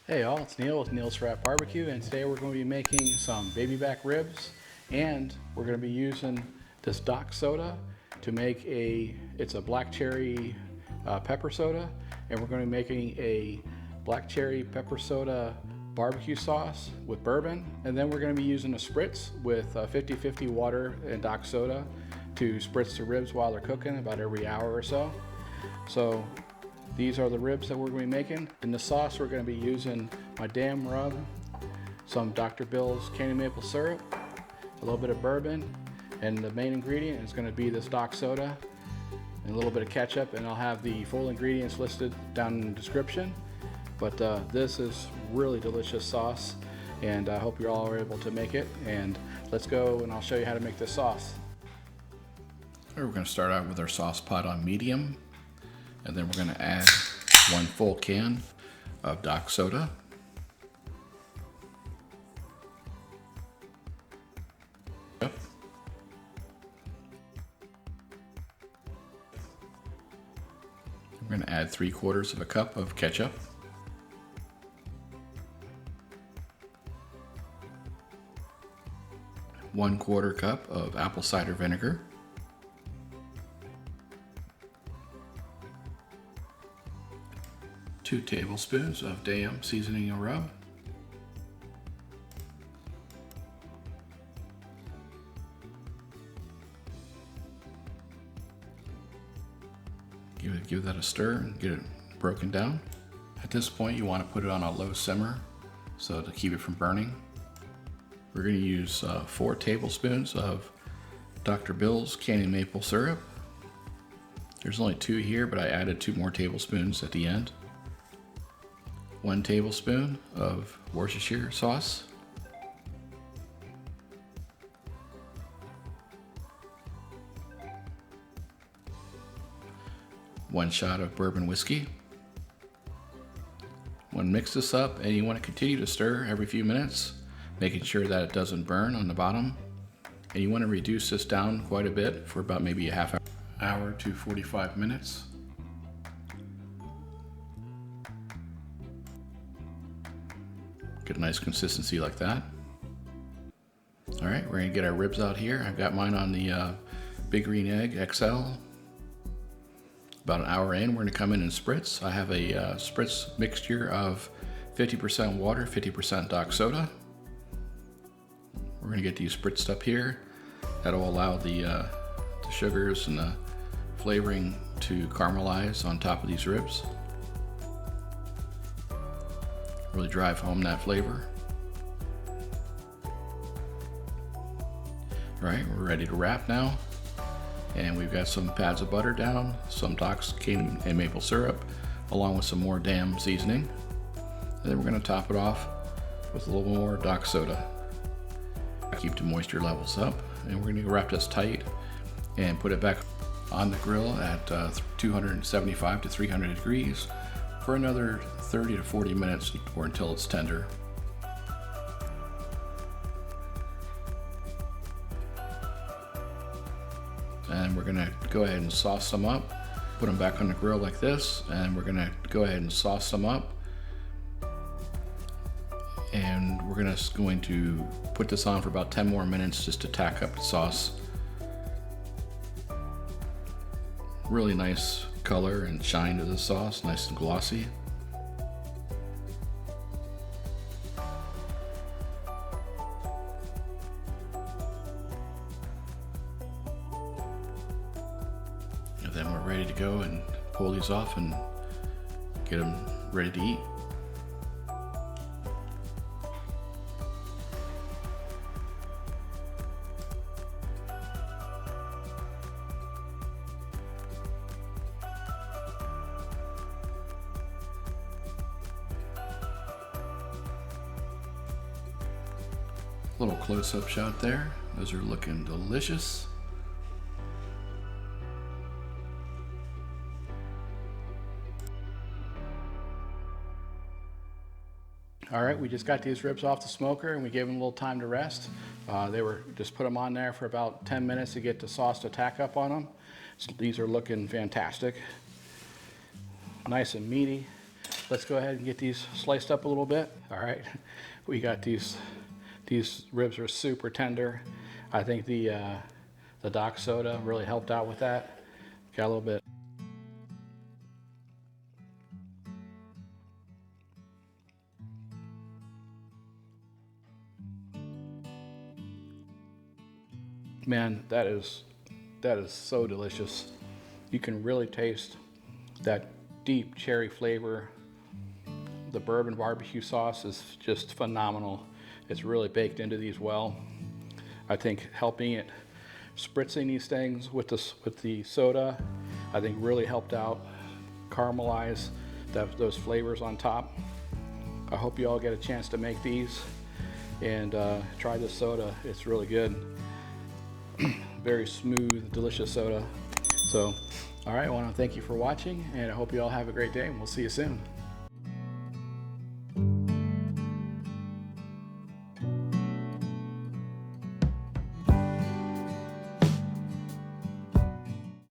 Hey all, it's Neil with NeilSarap Barbecue, and today we're going to be making some baby back ribs, and we're going to be using this dock soda to make it's a black cherry pepper soda, and we're going to be making a black cherry pepper soda barbecue sauce with bourbon, and then we're going to be using a spritz with 50-50 water and dock soda to spritz the ribs while they're cooking about every hour or so. So these are the ribs that we're going to be making. In the sauce, we're going to be using my Dayum rub, some Dr. Bill's candy maple syrup, a little bit of bourbon, and the main ingredient is going to be this dock soda and a little bit of ketchup, and I'll have the full ingredients listed down in the description. But this is really delicious sauce, and I hope you all are able to make it. And let's go and I'll show you how to make this sauce. We're going to start out with our sauce pot on medium. And then we're going to add 1 full can of dock soda. We're going to add 3/4 of a cup of ketchup. One-quarter cup of apple cider vinegar. 2 tablespoons of Dayum seasoning and rub. Give that a stir and get it broken down. At this point, you want to put it on a low simmer so to keep it from burning. We're going to use 4 tablespoons of Dr. Bill's candy maple syrup. There's only 2 here, but I added 2 more tablespoons at the end. 1 tablespoon of Worcestershire sauce. 1 shot of bourbon whiskey. Want to mix this up, and you want to continue to stir every few minutes, making sure that it doesn't burn on the bottom. And you want to reduce this down quite a bit for about maybe a half hour to 45 minutes. Get a nice consistency like that. All right, we're gonna get our ribs out here. I've got mine on the Big Green Egg XL. About an hour in, we're gonna come in and spritz. I have a spritz mixture of 50% water, 50% dock soda. We're gonna get these spritzed up here. That'll allow the sugars and the flavoring to caramelize on top of these ribs. Really drive home that flavor. All right, we're ready to wrap now. And we've got some pads of butter down, some Doc's candy and maple syrup, along with some more Dayum seasoning. And then we're gonna top it off with a little more dock soda. Keep the moisture levels up. And we're gonna wrap this tight and put it back on the grill at 275 to 300 degrees for another 30 to 40 minutes or until it's tender. And we're gonna go ahead and sauce them up, put them back on the grill like this, and we're gonna go ahead and sauce them up. And we're going to put this on for about 10 more minutes just to tack up the sauce. Really nice color and shine to the sauce, nice and glossy. And then we're ready to go and pull these off and get them ready to eat. Little close-up shot there. Those are looking delicious. All right, we just got these ribs off the smoker and we gave them a little time to rest. They were just put them on there for about 10 minutes to get the sauce to tack up on them. So these are looking fantastic. Nice and meaty. let's go ahead and get these sliced up a little bit. All right, we got these ribs are super tender. I think the Dock soda really helped out with that. Got a little bit. Man, that is so delicious. You can really taste that deep cherry flavor. The bourbon barbecue sauce is just phenomenal. It's really baked into these well. I think helping it, spritzing these things with the soda, I think really helped out caramelize those flavors on top. I hope you all get a chance to make these and try this soda. It's really good. Very smooth, delicious soda. So, all right, I want to thank you for watching, and I hope you all have a great day, and we'll see you soon.